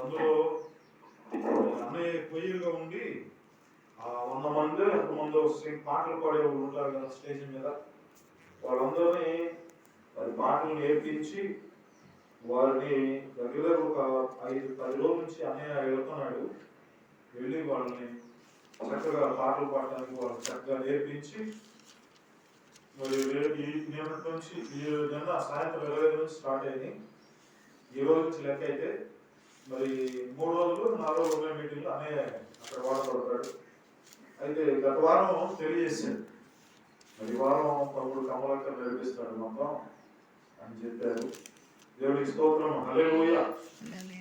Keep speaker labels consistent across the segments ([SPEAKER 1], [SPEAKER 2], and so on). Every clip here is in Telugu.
[SPEAKER 1] అందులో అన్నయ్య కొయ్యగా ఉండి 100 మంది ఎంతమంది పాటలు పాడే వాళ్ళు ఉంటారు కదా స్టేజ్ మీద, వాళ్ళందరినీ వారి పాటలు నేర్పించి వారిని దగ్గర ఒక 5-10 రోజుల నుంచి అన్నయ్య వెళ్తున్నాడు. వెళ్ళి వాళ్ళని చక్కగా పాటలు పాడడానికి వాళ్ళని చక్కగా నేర్పించి మరి ఈ నిన్నటి నుంచి ఈ నిన్న సాయంత్రం 25 నుంచి స్టార్ట్ అయింది. ఈ రోజు నుంచి లెక్క అయితే మరి 3 రోజులు 4 రోజుల మీటింగ్లో అన్నయ్య అక్కడ వాడపడతాడు. అయితే గత వారం తెలియజేశాడు, మరి వారం తమ్ముడు కమలాకర్ నడిపిస్తాడు మొత్తం అని చెప్పారు. దేవుడికి స్తోత్రం, హల్లెలూయా.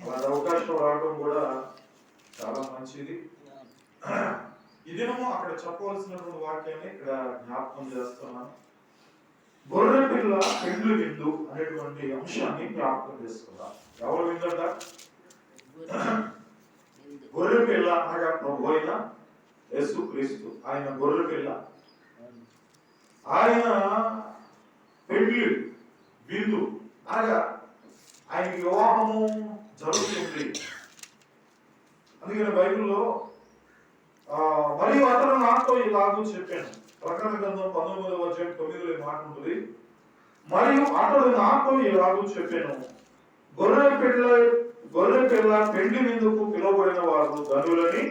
[SPEAKER 1] అలాంటి అవకాశం రావడం కూడా చాలా మంచిది. ఈ దినము అక్కడ చెప్పవలసినటువంటి వాక్యాన్ని ఇక్కడ జ్ఞాపకం చేస్తున్నాను. గొర్రె పిల్ల పెండ్లి విందు అనేటువంటి అంశాన్ని జ్ఞాపకం చేసుకున్నాం. ఎవరు విందట? గొర్రె పిల్ల అనగా ప్రభు అయిన యేసుక్రీస్తు. ఆయన గొర్రె పిల్ల, ఆయన పెండ్లి విందు అనగా ఆయనకి వివాహము జరుగుతుంది. అందుకని బైబిల్లో మరియు అతను నాతో ఇలాగూ చెప్పాను. ప్రకటన గ్రంథం 19:9 మాట ఉంటుంది. మరియు అతడు నాతో ఇలాగూ చెప్పాను, గొర్రె పిల్ల పెండ్లి విందుకు పిలువబడిన వారు ధనులని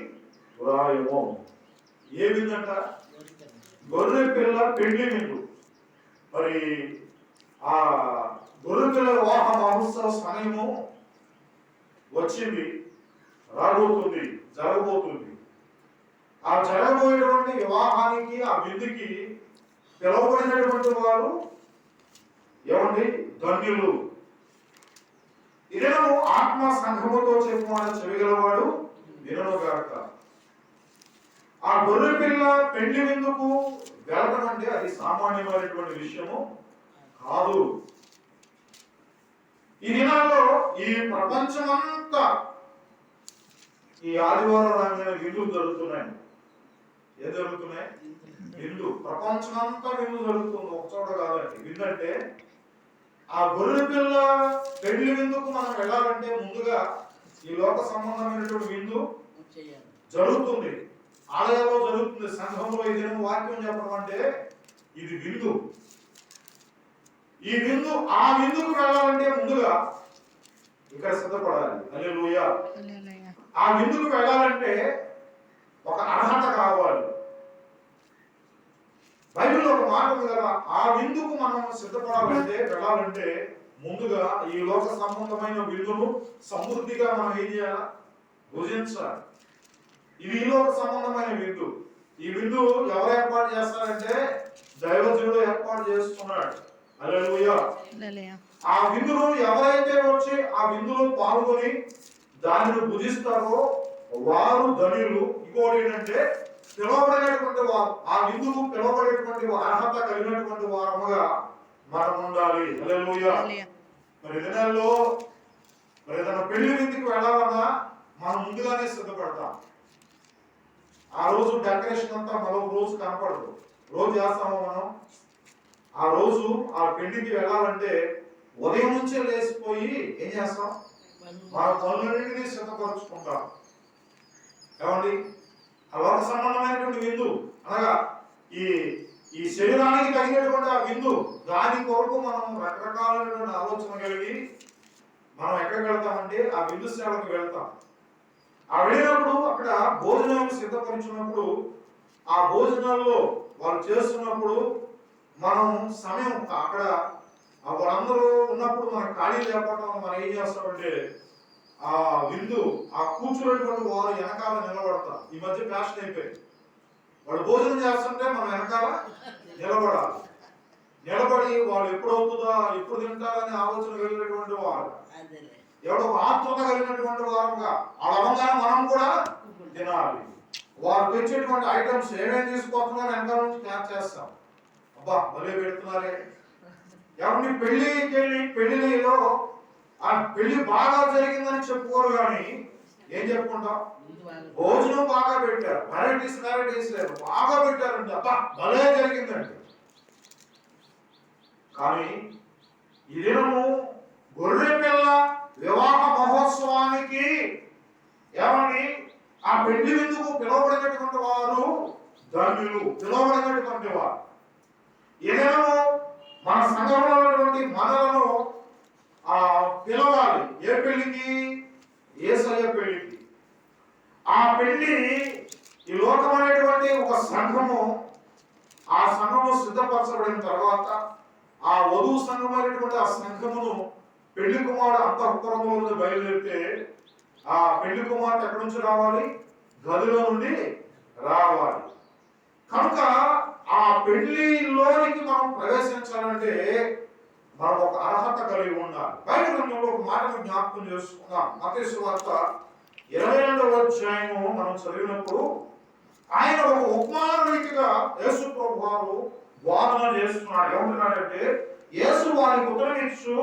[SPEAKER 1] వ్రాయము. ఏ విందంట? గొర్రె పిల్ల పెండ్లి విందు. మరి ఆ గొర్రె పిల్ల వివాహ మహోత్సవ సమయము వచ్చింది, రాబోతుంది, జరగబోతుంది. ఆ జరగబోయేటువంటి వివాహానికి, ఆ విందుకి పిలువబడినటువంటి వారు ఏమండి? ధన్యులు. ఇదేమో ఆత్మ సంఘముతో చెప్పుమాట చెవిగలవాడు విననుగాక. ఆ గొర్రె పిల్ల పెండ్లి విందుకు వెళ్ళడం అంటే అది సామాన్యమైనటువంటి విషయము కాదు. ఈ దినాల్లో ఈ ప్రపంచమంతా ఈ ఆదివారం రాగానే విందులు జరుగుతున్నాయి. ఏం జరుగుతున్నాయి? విందు. ప్రపంచమంతా విందు జరుగుతుంది, ఒక చోట కాదండి. విందంటే ఆ గొర్రె పిల్ల పెళ్లి విందుకు మనం వెళ్ళాలంటే ముందుగా ఈ లోక సంబంధమైనటువంటి విందు జరుగుతుంది, ఆలయాల్లో జరుగుతుంది, సంఘంలో ఈ దినం వాక్యం చెప్పడం అంటే ఇది విందు. ఈ విందు, ఆ విందుకు వెళ్ళాలంటే ముందుగా ఇక్కడ సిద్ధపడాలి. హల్లెలూయా. ఆ విందుకు వెళ్ళాలంటే ఒక అర్హత కావాలి. బైబిల్లో ఒక మాట ఉంది కదా, ఆ విందుకు మనం సిద్ధపడాలంటే, వెళ్ళాలంటే ముందుగా ఈ లోక సంబంధమైన విందును సమృద్ధిగా మనం ఏం చేయాలి? భుజించాలి. ఇది ఈ లోక సంబంధమైన విందు. ఈ విందు ఎవరు ఏర్పాటు చేస్తారంటే దైవజనుడు ఏర్పాటు చేస్తున్నాడు. హల్లెలూయా. ఆ విందును ఎవరైతే వచ్చి ఆ విందులో పాల్గొని దానిని భుజిస్తారో వారు ధన్యులు. ఇంకోటి ఏంటంటే పిలువబడినటువంటి వారు, ఆ విందుకు పిలువబడేటువంటి అర్హత కలిగినటువంటి వారముగా మనం ఉండాలి. హల్లెలూయా. మరి దినాల్లో మరి ఏదైనా పెళ్లి విందుకు వెళ్ళాలన్నా మనం ముందుగానే సిద్ధపడతాం. ఆ రోజు డెకరేషన్ అంతా మరొక రోజు కనపడదు. రోజు చేస్తాము మనం. ఆ రోజు ఆ పెళ్లికి వెళ్ళాలంటే ఉదయం నుంచే లేచిపోయి ఏం చేస్తాం? మన పనులన్నింటినీ సిద్ధపరచుకుంటాం. ఏమండి? ఆ లోక సంబంధమైనటువంటి విందు అనగా ఈ శరీరానికి తగినటువంటి ఆ విందు, దాని కొరకు మనం రకరకాలైనటువంటి ఆలోచన కలిగి మనం ఎక్కడికి వెళ్తామంటే ఆ విందు సేవకు వెళ్తాం. ఆ వెళ్ళినప్పుడు అక్కడ భోజనాలు సిద్ధపరిచినప్పుడు, ఆ భోజనాల్లో వాళ్ళు చేస్తున్నప్పుడు మనం సమయం అక్కడ వాళ్ళందరూ ఉన్నప్పుడు మనకు ఖాళీ లేకపోవడం మనం ఏం చేస్తామంటే ఆ విందు, ఆ కూర్చున్నటువంటి వారు వెనకాల నిలబడతారు. ఈ మధ్య ఫ్యాషన్ అయిపోయింది. వాళ్ళు భోజనం చేస్తుంటే మనం వెనకాల నిలబడాలి. నిలబడి వాళ్ళు ఎప్పుడు అవుతుందా, ఎప్పుడు తింటారని ఆలోచన కలిగినటువంటి వారు, ఎవడో ఆత్మత కలిగినటువంటి వారుగా వాళ్ళంగానే మనం కూడా తినాలి. వారు తెచ్చేటువంటి ఐటమ్స్ ఏమేమి తీసుకొస్తున్నారు వెనకాల నుంచి క్యాచ్ చేస్తాం. అబ్బా భలే పెడుతున్నారే. ఎవరిని పెళ్లికి వెళ్ళి పెళ్లిలో ఆ పెళ్లి బాగా జరిగిందని చెప్పుకోరు, కానీ ఏం చెప్పుకుంటాం? భోజనం బాగా పెట్టారు, వెరైటీస్ లేదు, బాగా పెట్టారంటే అబ్బా భలే జరిగిందండి. కానీ ఈ దినము గొర్రె పిల్ల వివాహ మహోత్సవానికి పెళ్లి విందుకు పిలువబడినటువంటి వారు ధన్యులు, పిలువబడినటువంటి వారు. ఏదైనా మన సంఘంలో ఉన్నటువంటి మనలను పిలవాలి. ఏ పెళ్లికి? యేసయ్య పెళ్లికి. ఆ పెళ్లి ఈ లోకం అనేటువంటి ఒక సంఘము, ఆ సంఘము సిద్ధపరచబడిన తర్వాత ఆ వధువు సంఘం అనేటువంటి ఆ సంఘమును పెళ్లి కుమారుడు అంతఃపురంలో నుండి బయలుదేరితే ఆ పెళ్లి కుమార్తె ఎక్కడి నుంచి రావాలి? గదిలో నుండి రావాలి. కనుక ఆ పెళ్లిలోనికి మనం ప్రవేశించాలంటే మనం ఒక అర్హత కలిగి ఉండాలి. బైబిల్ గ్రంథంలో ఒక మాటను జ్ఞాపకం చేసుకుందాం. మత్తయి సువార్త 22వ అధ్యాయము మనం చదివినప్పుడు ఆయన ఒక ఉపమాన రీతిగా యేసు ప్రభు వారు వాదన చేస్తున్నాడు. ఏమంటున్నాడంటే, యేసు వారికి ఉత్తరమిచ్చు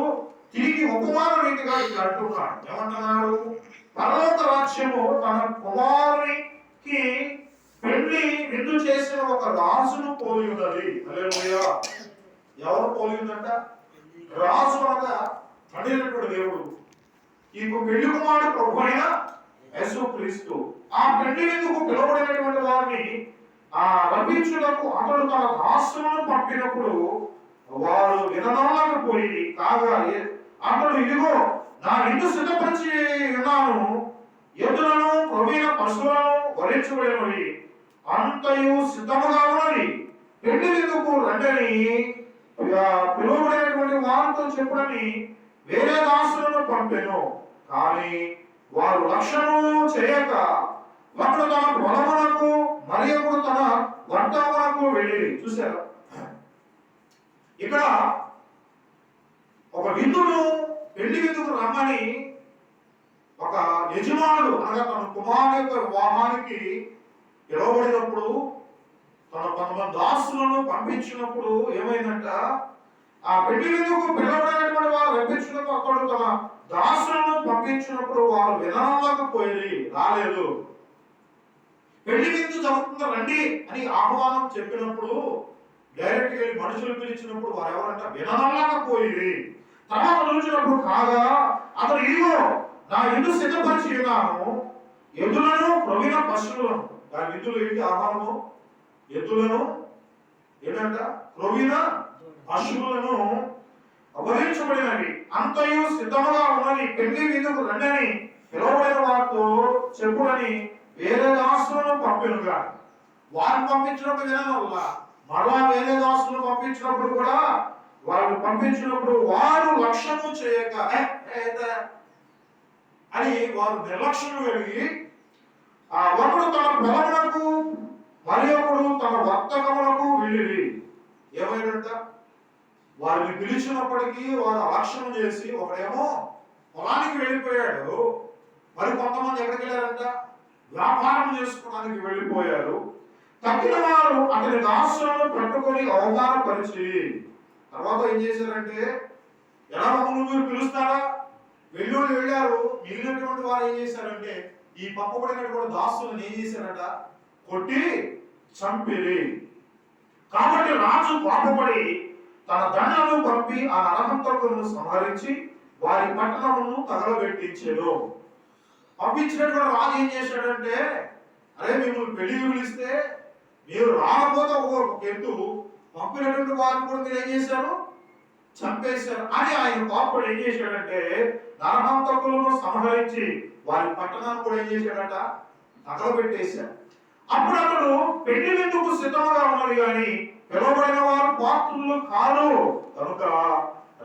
[SPEAKER 1] తిరిగి ఉపమాన రీతిగా ఇట్లా అంటున్నాడు. ఏమంటున్నాడు? పరలోక రాజ్యము తన కుమారునికి పెళ్లి విందు చేసిన ఒక రాజును పోలి ఉన్నది. హల్లెలూయా. ఎవరు పోలి ఉందంట? రాజు అనగా తండ్రి దేవుడు. ఈ పెళ్లి కుమారుడు ప్రభు అయిన యేసుక్రీస్తు. ఆ పెళ్లి విందుకు పిలువబడినటువంటి వారిని రప్పించుటకు అతడు తన దాసులను పంపినప్పుడు వారు వినడానికి పోయి కాగా అతడు, ఇదిగో నా విందు సిద్ధపరిచి ఉన్నాను, ఎద్దులను ప్రవీణ పశువులను వరించబడినవి అంతయు సిద్ధముగా ఉన్నది, పెళ్లి విందుకు రండని పిలువబడినటువంటి వారితో చెప్పుడని వేరే దాసులను పంపెను. కానీ వారు లక్ష్యము చేయక ఒకడు తన పొలమునకు మరి ఒకడు తన వర్తమునకు వెళ్ళి. చూశారు, ఇక్కడ ఒక విందును పెళ్లి విందుకు రమ్మని ఒక యజమానుడు అనగా తన కుమారుని యొక్క వివాహానికి పిలువబడినప్పుడు తన కొంతమంది దాసులను పంపించినప్పుడు ఏమైందంట, ఆ పెళ్లి విందుకు పిలువబడినటువంటి వారు రప్పించినప్పుడు అతడు తన దాసులను పంపించినప్పుడు వారు వినలేకపోయి రాలేదు. పెళ్లి విందు జరుగుతుందో రండి అని ఆహ్వానం చెప్పినప్పుడు డైరెక్ట్ గా మనుషులు పిలిచినప్పుడు వారు ఎవరంట వినలేకపోయి. తర్వాత చూసినప్పుడు కాగా అతడు, ఇదిగో నా విందు సిద్ధపరిచి ఉన్నాను, ఎద్దులను ప్రవీణ పశువులను. దాని విందులు ఏంటి? ఆహారము ఎద్దులను ఏంటంట ప్రవీణ పశువులను వరించబడినవి అంతయు సిద్ధముగా ఉన్నది, పెళ్లి విందుకు రండని పిలువబడిన వారితో చెప్పుడని వేరే దాసులను పంపినగా. వారిని పంపించినప్పుడు వినడం వల్ల మరలా వేరే దాసులను పంపించినప్పుడు కూడా వారిని పంపించినప్పుడు వారు లక్ష్యము చేయక అని వారు నిర్లక్ష్యం కలిగి ఒకడు తన పొలమునకు మరి ఒకడు తన వర్తకములకు వెళ్ళి. ఏమైందంట, వారిని పిలిచినప్పటికీ వారు అలక్ష్యం చేసి ఒకడేమో పొలానికి వెళ్ళిపోయాడు, మరి కొంతమంది ఎక్కడికి వెళ్ళారంట? వ్యాపారం చేసుకోవడానికి వెళ్ళిపోయారు. తక్కిన వారు అతని దాసులను పట్టుకొని అవమానపరిచి తర్వాత ఏం చేశారంటే, ఎలా మమ్మల్ని మీరు పిలుస్తారా? వెళ్ళోళ్ళు వెళ్ళారు, మిగిలినటువంటి వారు ఏం చేశారంటే ఈ పంపబడినటువంటి దాసులను ఏం చేశారట? కొట్టి చంపిరి. కాబట్టి రాజు కోపపడి తన దండలను పంపి ఆ నరహంతకులను సంహరించి వారి పట్టణమును తగలబెట్టించాడు. పంపించినటువంటి రాజు ఏం చేశాడంటే, అరే మిమ్మల్ని పెళ్లికి పిలిస్తే మీరు రాకపోతే ఒక ఎత్తు, పంపినటువంటి వారిని కూడా మీరు ఏం చేశారు? చంపేశారు అని ఆయన కోపడు ఏం చేశాడంటే నరహంతకులను సంహరించి వారి పట్టణాన్ని కూడా ఏం చేశాడట? తగలబెట్టేశాడు. అప్పుడు అతడు పెళ్లి విందుకు సిద్ధంగా ఉన్నది కానీ పిలువబడిన వారు పాత్రులు కారు కనుక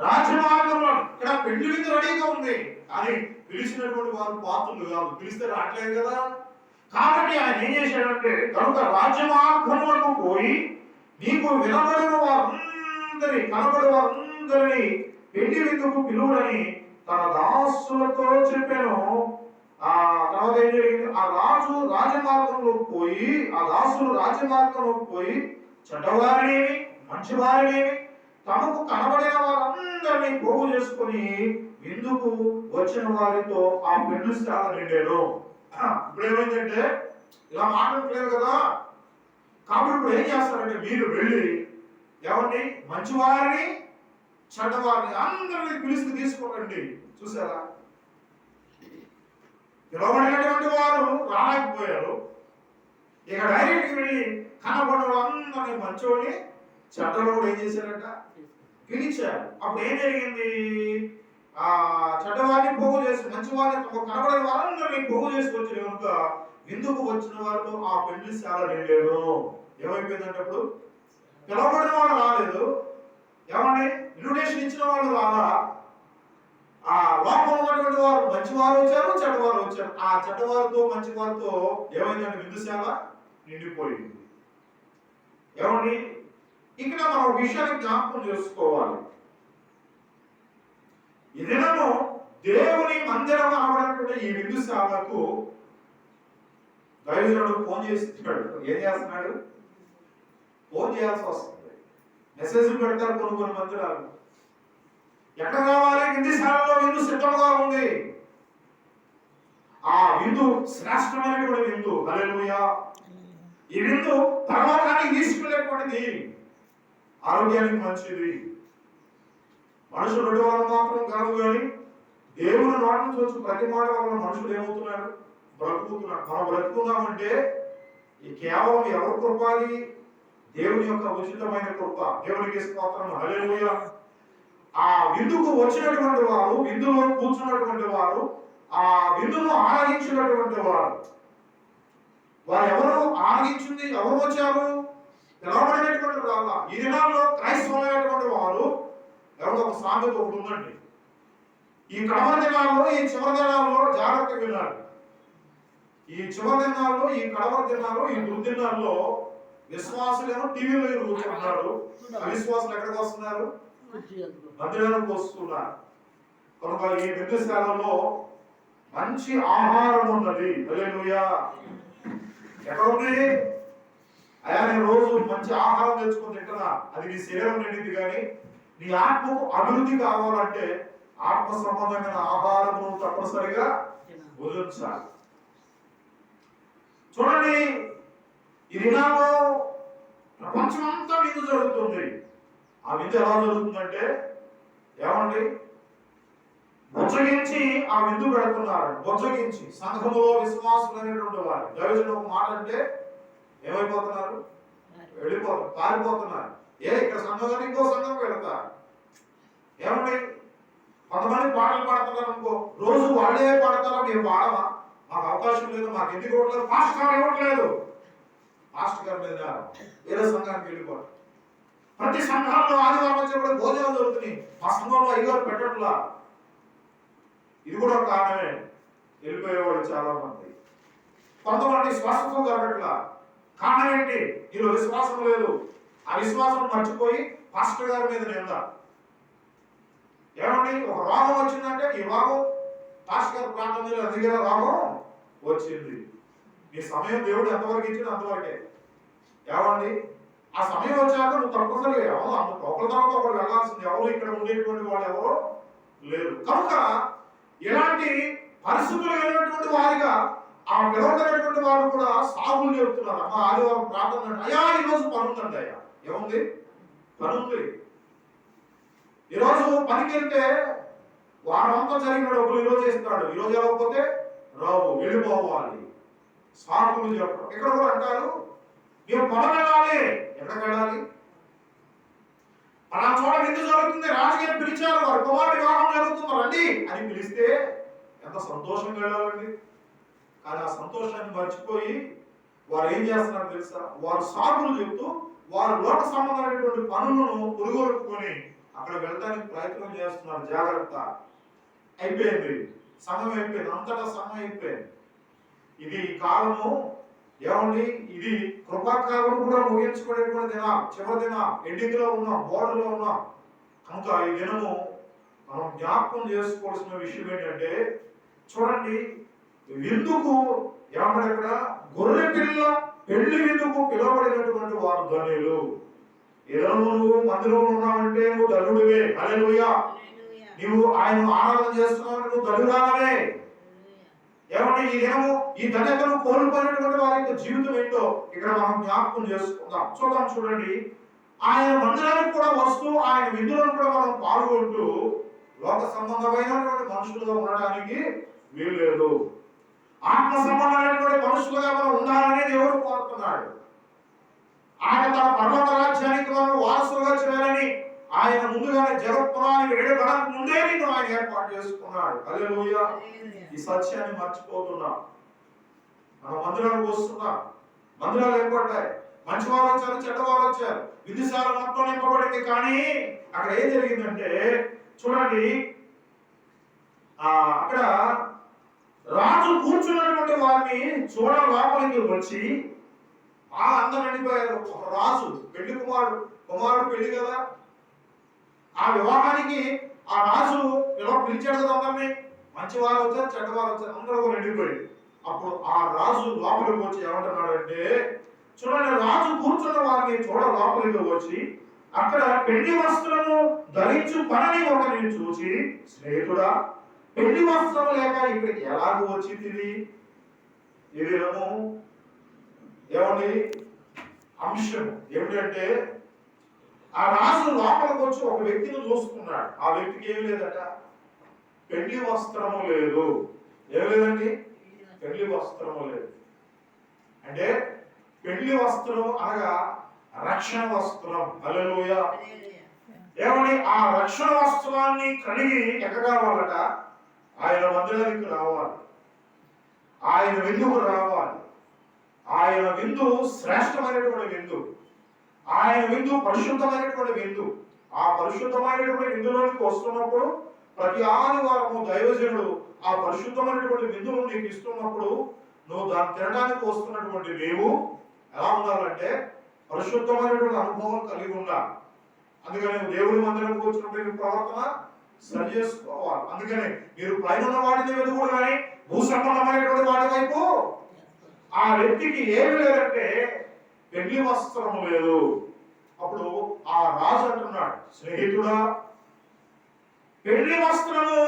[SPEAKER 1] రాజమార్గంలో ఇక్కడ పెళ్లి విందు రెడీగా ఉంది కానీ పిలిచినటువంటి వారు పాత్రులు కాదు, పిలిస్తే రావట్లేదు కదా. కాబట్టి ఆయన ఏం చేశాడంటే కనుక రాజమార్గంలో పోయి నీకు వినబడిన వారందరి కనబడి వారందరినీ పెళ్లి విందుకు పిలువడని తన దాసులతో చెప్పాను. తర్వాత ఏం జరిగింది? ఆ రాజు రాజమార్గంలోకి పోయి ఆ దాసులు రాజమార్గంలోకి పోయి చెడ్డవారినేమి మంచివారినేమి తమకు కనబడిన వారందరినీ పోగు చేసుకుని విందుకు వచ్చిన వారితో ఆ పెళ్లి శాల నిండాడు. ఇప్పుడు ఏమైందంటే ఇలా మాట్లాడట్లేదు కదా, కాబట్టి ఇప్పుడు ఏం చేస్తారంటే మీరు వెళ్ళి ఎవరిని మంచివారిని చెడ్డవారిని అందరినీ పిలిచి తీసుకోరండి. చూసారా? పిలవబడినటువంటి వారు రాలేకపోయారు. ఇక డైరెక్ట్కి వెళ్ళి కనబడిన అందరినీ మంచోడిని చెడ్డలో కూడా ఏం చేశారట, పిలిచారు. అప్పుడు ఏం జరిగింది? ఆ చెడ్డవారిని పోగు చేసి మంచివారిని కనబడిన వారందరినీ పోగు చేసుకొచ్చిన కనుక విందుకు వచ్చిన వారితో ఆ పెళ్లిశాల నిండేడు. ఏమైపోయిందంటే అప్పుడు పిలవబడిన వాళ్ళు రాలేదు, ఏమండి ఇన్విటేషన్ ఇచ్చిన వాళ్ళు రాలా. ఆ లోపల ఉన్నటువంటి వారు మంచివారు వచ్చారు, చెడ్డవారు వచ్చారు. ఆ చెడ్డవారితో మంచివారితో ఏమైందంటే విందుశాల నిండిపోయింది. ఏమండి ఇక్కడ మనం విషయాన్ని జ్ఞాపకం చేసుకోవాలి. ఈ దినము దేవుని మందిరం అనబడినటువంటి ఈ విందుశాలకు దైవజనుడు ఫోన్ చేస్తున్నాడు. ఏం చేస్తున్నాడు? ఫోన్ చేయాల్సి వస్తుంది. మెసేజ్లు పెడతారు కొన్ని మందిరాలు. ఎక్కడ రావాలి? విందుశాలలో విందు సిద్ధంగా ఉంది. ఆ విందు శ్రేష్టమైనటువంటి విందు. హల్లెలూయా. ఈ విందు పరలోకానికి తీసుకెళ్ళేటువంటిది, ఆరోగ్యానికి మంచిది. మనుషులు రొట్టె వలన మాత్రం కాదు కానీ దేవుని నోటి నుంచి వచ్చి ప్రతి మాట వలన మనుషులు ఏమవుతున్నారు? బ్రతుకుతున్నారు. మనం బ్రతుకున్నామంటే ఈ కేవలం ఎవరి కృపాది? దేవుని యొక్క ఉచితమైన కృప. దేవునికి స్తోత్రం. హల్లెలూయా. ఆ విందుకు వచ్చినటువంటి వారు, విందులో కూర్చున్నటువంటి వారు, ఆ విందును ఆరాధించినటువంటి వారు, వారు ఎవరు ఆరాధించింది? ఎవరు వచ్చారు? పిలవబడినటువంటి వాళ్ళ. ఈ దినాల్లో క్రైస్తవులైనటువంటి వారు ఎవరో ఒక సామెత ఒకటి ఉందండి. ఈ కడవరి దినాల్లో, ఈ చివరి దినాల్లో జాగ్రత్తగా వినాలి. ఈ చివరి దినాల్లో, ఈ కడవరి దినాల్లో, ఈ దుర్దినాల్లో విశ్వాసులేమో టీవీలో కూర్చుంటున్నారు, అవిశ్వాసులు ఎక్కడికి వస్తున్నారు? మందిరానికి వస్తున్నారు. కనుక ఈ విందుశాలలో మంచి ఆహారం ఉన్నది. హల్లెలూయా. ఎక్కడ ఉంది? అయ్యా నేను రోజు మంచి ఆహారం తెచ్చుకొని తింటున్నా, అది నీ శరీరం నిండింది. కానీ నీ ఆత్మకు అభివృద్ధి కావాలంటే ఆత్మ సంబంధమైన ఆహారము తప్పనిసరిగా భుజించాలి. చూడండి, ఈ దినాల్లో ప్రపంచం అంతా విందు జరుగుతుంది. ఆ విందు ఎలా జరుగుతుందంటే, ఏమండి బొచ్చగించి ఆ విందు పెడుతున్నారు. బొచ్చగించి సంఘములో విశ్వాసులు అనేటువంటి వారు దైవజనుడు ఒక మాట అంటే ఏమైపోతున్నారు? వెళ్ళిపోతారు, పారిపోతున్నారు. ఇక్కడ సంఘం ఇంకో సంఘం పెడతారు. ఏమండి కొంతమంది పాటలు పాడుతున్నారు అనుకో, రోజు వాళ్ళే పాడతారా? మేము పాడమా? మాకు అవకాశం లేదు, మాకు ఎందుకు ఇవ్వట్లేదు? పాస్టర్ గారు ఇవ్వట్లేదు. పాస్టర్ గారు లేదా వేరే సంఘానికి వెళ్ళిపోతారు. ప్రతి సంఘాల్లో ఆదివారం వచ్చేప్పుడు భోజనాలు దొరుకుతున్నాయి. మా సంఘంలో అయ్యగారు పెట్టట్లా. ఇది కూడా కారణమే. వెళ్ళిపోయేవాళ్ళు చాలా మంది. కొంతమంది శ్వాసతో జరగట్లా. కారణం ఏంటి? వీళ్ళు విశ్వాసం లేదు. ఆ విశ్వాసం మర్చిపోయి పాస్టర్ గారి మీద నింద. ఏమండి ఒక రోగం వచ్చిందంటే ఈ రోగం పాస్టర్ గారు ప్రార్థన చేయాలి, అందుకే రోగం వచ్చింది. నీ సమయం దేవుడు ఎంతవరకు ఇచ్చింది అంతవరకే. ఏమండి ఆ సమయం వచ్చాక నువ్వు తప్పనిసరిగా ఎవరు ఒకరి తర్వాత ఒకరు వెళ్ళాల్సింది. ఎవరు ఇక్కడ ఉండేటువంటి వాళ్ళు ఎవరు లేరు. కనుక ఇలాంటి పరిస్థితులు వెళ్ళినటువంటి వారిగా ఆ పిలవడైనటువంటి వారు కూడా సాగులు చెబుతున్నారు. అమ్మ ఆదివారం ప్రార్థన, అయ్యా ఈరోజు పని ఉందండి. అయ్యా ఏముంది? పని ఉంది. ఈరోజు పనికి వెళ్తే వారం అంతా జరిగిన డబ్బులు ఈరోజు ఇస్తాడు. ఈరోజు వెళ్ళకపోతే రావు, వెళ్ళిపోవాలి. సాకులు చెప్పడం. ఇక్కడ కూడా అంటారు మేము పొలం వెళ్ళాలి. ఎక్కడికి వెళ్ళాలి? అలా చోట ఎందుకు జరుగుతుంది? రాజుగారు పిలిచారు, వారి కుమారుడు వివాహం జరుగుతుంది రండి అని పిలిస్తే ఎంత సంతోషంగా వెళ్ళాలండి. కానీ ఆ సంతోషాన్ని మర్చిపోయి వారు ఏం చేస్తున్నారు తెలుసా? వారు సాకులు చెప్తూ వారు లోక సంబంధమైనటువంటి పనులను పురుగొలుపుకొని అక్కడ వెళ్ళడానికి ప్రయత్నం చేస్తున్నారు. జాగ్రత్త. అయిపోయింది, సమయం అయిపోయింది, అంతటా సమయం అయిపోయింది. ఇది కాలము. ఏమండి ఇది కృపాకాలం కూడా ముగించుకునేటువంటి దినం, చివరి దినం, ఎండింగ్ లో ఉన్నాం, బోర్డులో ఉన్నాం. కనుక ఈ దినము మనం జ్ఞాపకం చేసుకోవాల్సిన విషయం ఏంటంటే, చూడండి విందుకు ఏమన్నా ఇక్కడ గొర్రె పిల్ల పెళ్లి విందుకు పిలువబడినటువంటి వారు ధన్యులు. ఏదో నువ్వు మందిరంలో ఉన్నావంటే నువ్వు ధనుడివే. హల్లెలూయా. నువ్వు ఆయన ఆరాధన చేస్తున్నావు, నువ్వు ధనురాలవే. ఏమంటే ఈ దినము ఈ ధన్యతను కోల్పోయినటువంటి వారి యొక్క జీవితం ఏంటో ఇక్కడ మనం జ్ఞాపకం చేసుకుందాం. చూడండి ఆయన మందిరానికి కూడా వస్తూ ఆయన విందులను కూడా మనం పాల్గొంటూ లోక సంబంధమైనటువంటి మనుషులుగా ఉండడానికి వీల్లేదు. ఆత్మ సంబంధమైనటువంటి మనుషులుగా మనం ఉండాలని దేవుడు కోరుతున్నాడు. ఆయన తన పర్వత రాజ్యానికి మనం వారసులుగా చేయాలని ఆయన ముందుగానే జగత్పురాన్ని వేయడానికి ముందే నిన్ను ఆయన ఏర్పాటు చేసుకున్నాడు. హల్లెలూయా. ఈ సత్యాన్ని మర్చిపోతున్నాం. మనం మందిరానికి వస్తున్నాం, మందిరాలు ఏర్పడ్డాయి, మంచివారు వచ్చారు, చెడ్డవారు వచ్చారు, విధిశాల మొత్తం నింపబడింది. కానీ అక్కడ ఏం జరిగిందంటే చూడండి, అక్కడ రాజు కూర్చున్నటువంటి వారిని చూడ లోపలికి వచ్చి అందరూ నిండిపోయారు. ఒక రాజు పెళ్లి కుమారుడు పెళ్లి కదా, ఆ వివాహానికి ఆ రాజు పిలిచాడు కదా అందరినీ. మంచివారు వచ్చారు, చెడ్డవారు వచ్చారు, అందరూ నిండిపోయారు. అప్పుడు ఆ రాజు లోపలికి వచ్చి ఏమంటున్నాడు అంటే చూడండి, రాజు కూర్చున్న వారిని చూడ లోపలికి వచ్చి అక్కడ పెళ్లి వస్త్రము ధరించు పనిని ఒకరిని చూసి, స్నేహితుడా, పెళ్లి వస్త్రం లేక ఇక్కడికి ఎలాగో వచ్చింది? ఇది ఏమండి అంశం ఏమిటంటే ఆ రాజు లోపలికి వచ్చి ఒక వ్యక్తిని చూసుకున్నాడు. ఆ వ్యక్తికి ఏమి లేదట, పెళ్లి వస్త్రము లేదు. ఏమి లేదండి, పెళ్లి వస్త్రము లేదు. అంటే పెళ్లి వస్త్రం అనగా రక్షణ వస్త్రం. హల్లెలూయా. ఏమని ఆ రక్షణ వస్త్రాన్ని కలిగి ఎక్కడ కావాలట? ఆయన మందిరానికి రావాలి, ఆయన విందుకు రావాలి. ఆయన విందు శ్రేష్టమైనటువంటి విందు, ఆయన విందు పరిశుద్ధమైనటువంటి విందు. ఆ పరిశుద్ధమైనటువంటి విందులోనికి వస్తున్నప్పుడు ప్రతి ఆదివారము దైవజనుడు ఆ పరిశుద్ధమైనటువంటి విందును నీకు ఇస్తున్నప్పుడు నువ్వు దాన్ని తినడానికి వస్తున్నటువంటి నీవు ఎలా ఉండాలంటే పరిశుద్ధమైనటువంటి అనుభవం కలిగి ఉండాలి. అందుకని దేవుడి మందిరంకి వచ్చినప్పుడు ప్రవర్తన సరి చేసుకోవాలి. అందుకని మీరు పైన ఉన్న వాటిని వెతుకుడు కానీ భూ సంబంధమైనటువంటి వాటి వైపు. ఆ వ్యక్తికి ఏమి లేదంటే పెళ్లి వస్త్రం లేదు. అప్పుడు ఆ రాజు అంటున్నాడు, స్నేహితుడా, పెళ్లి వస్త్రము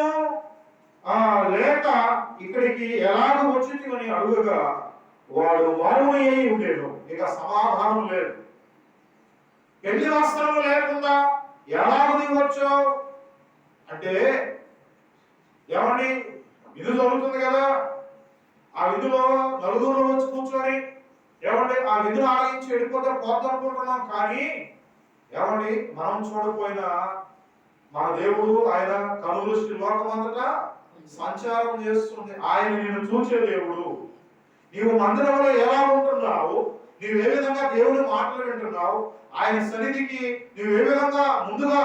[SPEAKER 1] లేక ఇక్కడికి ఎలాగ వచ్చింది అని అడుగగా వాడు మౌనమై ఉండేను. ఇక సమాధానం లేదు. పెళ్లి వస్త్రము లేకుండా ఎలాగ నీవు వచ్చావు అంటే ఏమండి, విధు జరుగుతుంది కదా, ఆ విధులో నలుగురు వచ్చి కూర్చొని ఏమండి ఆ విధులు ఆలయించి వెళ్ళిపోతే పోతానుకుంటున్నాం. కానీ ఏమండి మనం చూడకపోయినా మన దేవుడు ఆయన కనుదృష్టి లోకమంతటా సంచారం చేస్తుంది. ఆయన నిన్ను చూసే దేవుడు. నీవు మందిరంలో ఎలా ఉంటున్నావు, నీవు ఏ విధంగా దేవుని మాటలు వింటున్నావు, ఆయన సన్నిధికి నీవు ఏ విధంగా ముందుగా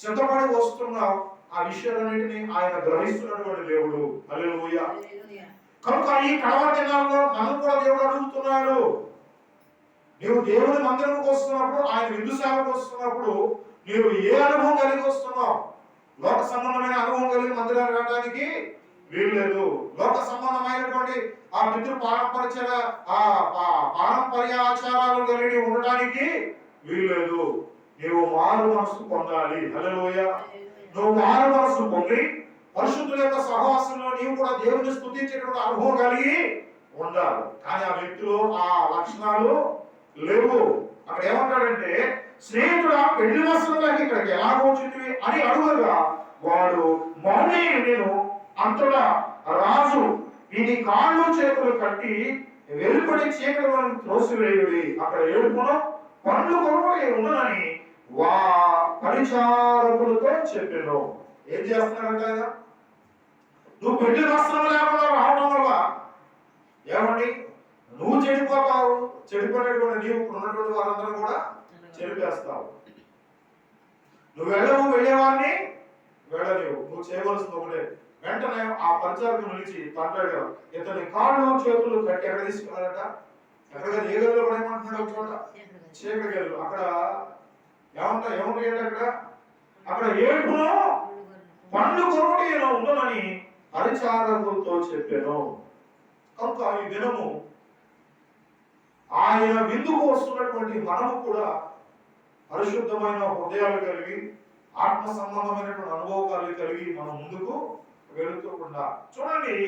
[SPEAKER 1] సిద్ధపడి వస్తున్నావు, ఆ విషయాలన్నింటినీ ఆయన గ్రహిస్తున్నటువంటి దేవుడు. హల్లెలూయా. కనుక ఈ కడవరి దినాల్లో నన్ను కూడా దేవుడు అడుగుతున్నాడు, నీవు దేవుని మందిరంకి వస్తున్నప్పుడు, ఆయన విందు సేవకు వస్తున్నప్పుడు నీవు ఏ అనుభవం కలిగి వస్తున్నావు? లోక సంబంధమైన అనుభవం కలిగి మందిరానికి వెళ్ళడానికి వీల్లేదు. లోక సంబంధమైనటువంటి ఆ పితృ పారంపర్యాచారాలు కలిగి ఉండడానికి వీల్లేదు. నీవు మారు మనసు పొందాలి. హల్లెలూయా. నువ్వు మారు మనసు పొంది పరిశుద్ధుల యొక్క సహవాసంలో నీవు కూడా దేవుని స్తుతించేటువంటి అనుభవం కలిగి ఉండాలి. కానీ ఆ వ్యక్తిలో ఆ లక్షణాలు లేవు. అక్కడ ఏమంటాడంటే, స్నేహితుడా, పెళ్లి వస్త్రంలోకి ఇక్కడికి ఎలా వచ్చింది అని అడుగగా వాడు మౌని నేను. అంతటా రాజు ఇది కాళ్ళు చేతులు కట్టి వెలుపడి చీకటిని త్రోసివేయుడి, అక్కడ ఏడుపును పండ్లు కొరవడి ఉండనని పరిచారకులతో చెప్పాను. ఏం చేస్తున్నారంట ఆయన? నువ్వు పెళ్లి వస్త్రం లేకుండా రావడం వల్ల ఏమండి నువ్వు చెడిపోతావు, చెడిపోయినటువంటి నీవు ఉన్నటువంటి వారందరూ కూడా చెడిపేస్తావు. నువ్వు వెళ్ళేవాడిని వెళ్ళలేవు. నువ్వు చేయవలసింది ఒకటే, వెంటనే ఆ పరిచారకు నిలిచి తంటాడు, ఇతని కాళ్ళు చేతులు కట్టి ఎక్కడ తీసుకున్నారట? ఎక్కడ ఏ గదిలో కూడా ఏమంటున్నాడు? ఒక చోట చీకటి గదిలో. అక్కడ ఏముంటాయంటే అక్కడ ఏడుపును పండ్లు కొరవడి ఉండమని పరిచారకులతో చెప్పాను. కనుక ఈ దినము ఆయన విందుకు వస్తున్నటువంటి మనము కూడా పరిశుద్ధమైన హృదయాలు కలిగి ఆత్మ సంబంధమైనటువంటి అనుభవాలు కలిగి మనం ముందుకు వెళుతూ చూడండి.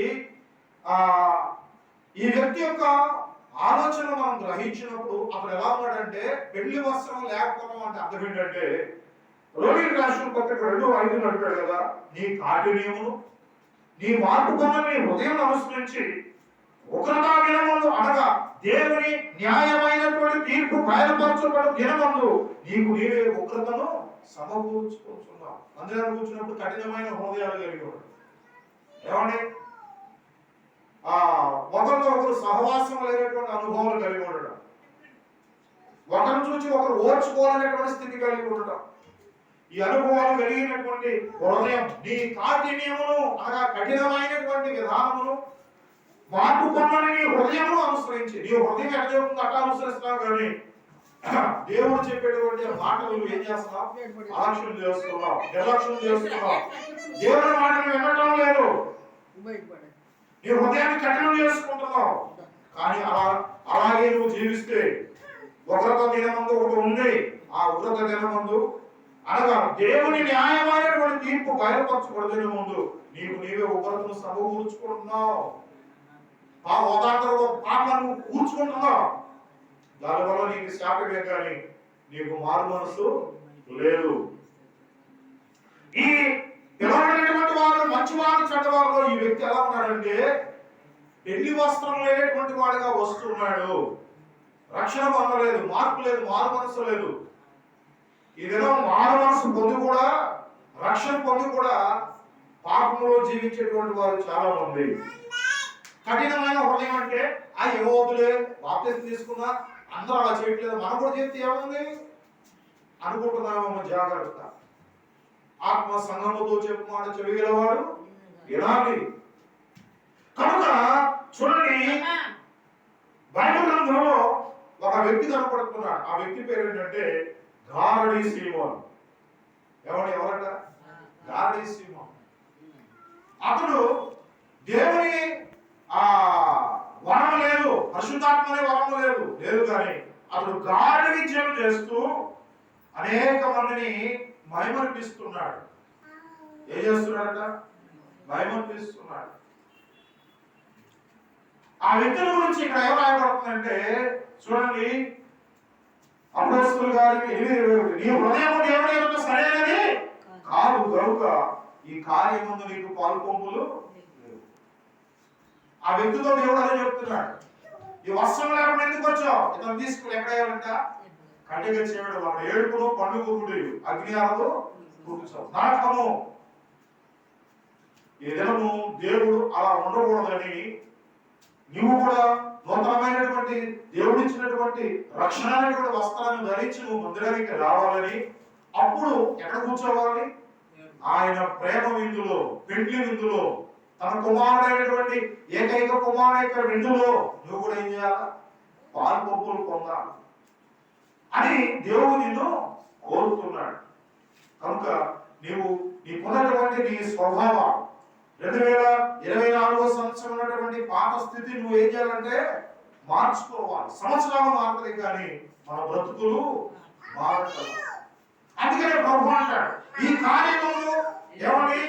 [SPEAKER 1] ఈ వ్యక్తి యొక్క ఆలోచన మనం గ్రహించినప్పుడు అప్పుడు ఎలా ఉన్నాడంటే, పెళ్లి వస్త్రం లేకపోవడం అంటే అర్థం ఏంటంటే, రోమిలకు రాసిన పత్రిక 2:5 అంటాడు కదా, నీ కాఠిన్యమును నీ మార్పుకున్న నీ హృదయం అనుసరించి ఉగ్రతా దినమందు అనగా దేవుని న్యాయమైనటువంటి తీర్పు బయలుపరచబడు దినమందు నీకు నీవే ఉగ్రతను సమకూర్చుకుంటున్నావు. మందిరాన్ని కూర్చున్నప్పుడు కఠినమైన హృదయాలు కలిగి ఉంటాడు. ఏమండి, ఒకరితో ఒకరు సహవాసం లేనటువంటి అనుభవాలు కలిగి ఉండడం, ఒకరిని చూసి ఒకరు ఓర్చుకోవాలనేటువంటి స్థితి కలిగి ఉండటం, ఈ అనుభవాలు కలిగినటువంటి హృదయం నీ కాఠిన్యమును అనగా కఠినమైనటువంటి విధానమును మార్పుకొమ్మని నీ హృదయమును అనుసరించి, నీ హృదయం ఎట్లా చెబుతుందో అట్లా అనుసరిస్తున్నావు. కానీ దేవుడు చెప్పేటువంటి మాటలు ఏం చేస్తున్నావు? అలక్ష్యం చేస్తున్నావు, నిర్లక్ష్యం చేస్తున్నావు. దేవుని మాటలు వినటం లేదు, నీ హృదయాన్ని కఠినం చేసుకుంటున్నావు. కానీ అలాగే నువ్వు జీవిస్తే ఉగ్రత దినమందు ఒకటి ఉంది. ఆ ఉగ్రత దినమందు అనగా దేవుని న్యాయమైనటువంటి తీర్పు బయలుపరచబడిన ముందు నీకు నీవే ఉగ్రతను సమకూర్చుకుంటున్నావు. ఆ ఉదాహరణలో పాపాలను కూర్చుకుంటున్నావు. దానివల్ల నీకు శాపమే కానీ నీకు మారు మనసు లేదు. ఈ పిలవబడినటువంటి వారు మంచివారు చెడ్డవారు. ఈ వ్యక్తి ఎలా ఉన్నాడంటే పెళ్లి వస్త్రం లేనటువంటి వాడిగా వస్తున్నాడు. రక్షణ పొందలేదు, మార్పు లేదు, మారు మనసు లేదు. ఈ దినం మారు మనసు పొంది కూడా, రక్షణ పొంది కూడా పాపంలో జీవించేటువంటి వారు చాలా మంది. కఠినమైన హృదయం అంటే ఆ యువతులే బాప్తిసం తీసుకున్నా అందరూ అలా చేయట్లేదు, మనం కూడా చేస్తే ఏముంది అనుకుంటున్నామేమో. జాగ్రత్త. ఆత్మ సంఘముతో చెప్పు మాట చెవిగలవాడు వినాలి. కనుక చూడండి, బైబిల్ గ్రంథంలో ఒక వ్యక్తి కనపడుతున్నాడు. ఆ వ్యక్తి పేరు ఏంటంటే గారడీ సీమోను. ఎవరట? గారడీ సీమోను. అతడు దేవుని వరం లేదు, పరిశుద్ధాత్మనే వరం లేదు కానీ అతడు గారడీ విద్యను చేస్తూ అనేక మందిని మైమరిపిస్తున్నాడు. ఏం చేస్తున్నాడట? మైమరిపిస్తున్నాడు. ఆ వ్యక్తుల గురించి ఇక్కడ ఏం రాయబడుతుందంటే చూడండి, అపోస్తలుల గారికి 8:21 నీ హృదయము దేవుని యొక్క సరైనది కాదు గనుక ఈ కార్యమందు నీకు పాలుపొంపులు లేవు. ఆ వ్యక్తితో దేవుడు అదే చెప్తున్నాడు. ఈ వస్త్రం లేకుండా ఎందుకు వచ్చావు? ఇతను తీసుకుని ఎక్కడ వేయాలంట? కట్టెగా చేయడం. అక్కడ ఏడుపును పండుగ అగ్నియాలతో కూర్చోవు నాటకము. ఈ దినము దేవుడు అలా ఉండకూడదని నువ్వు కూడా నూతనమైనటువంటి దేవుడిచ్చినటువంటి రక్షణ అనేటువంటి వస్త్రాన్ని ధరించి నువ్వు మందిరానికి రావాలని, అప్పుడు ఎక్కడ కూర్చోవాలి? ఆయన ప్రేమ విందులో, పెండ్లి విందులో, తన కుమారుడైనటువంటి ఏకైక కుమారుడు విందులో నువ్వు కూడా ఏం చేయాలా? పాల్పొప్పులు పొందాలి అని దేవుడు నిన్ను కోరుతున్నాడు. కనుక నీకున్నటువంటి నీ స్వభావం 2024 సంవత్సరం ఉన్నటువంటి పాత స్థితి నువ్వు ఏం చేయాలంటే మార్చుకోవాలి. సంవత్సరాలు మారుతుంది కానీ మన బ్రతుకులు మారట్లేదు. అందుకనే ప్రభు అంటాడు ఈ కార్యములు ఏమని,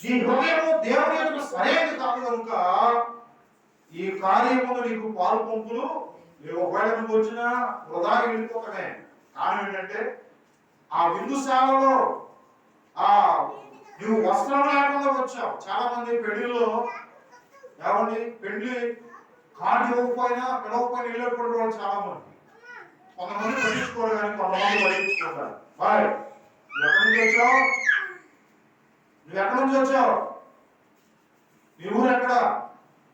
[SPEAKER 1] ఈ హృదయము దేవుని యొక్క సరైనది కాదు కనుక ఈ కార్యములు నీకు పాలు పంపులు నువ్వు ఒకవేళ నువ్వు వచ్చిన వృధా వెళ్ళిపోతానే. కారణం ఏంటంటే ఆ విందుశాలలో నువ్వు వస్త్రం లేకుండా వచ్చావు. చాలా మంది పెళ్లిలో ఏమండి పెళ్లి కార్డు ఇవ్వకపోయినా పిలవకపోయినా వెళ్ళేటువంటి వాళ్ళు చాలా మంది. కొంతమంది పట్టించుకోరు కానీ కొంతమంది పట్టించుకుంటారు. బాయ్ నువ్వు ఎక్కడి నుంచి వచ్చావు? నీ ఊరు ఎక్కడ?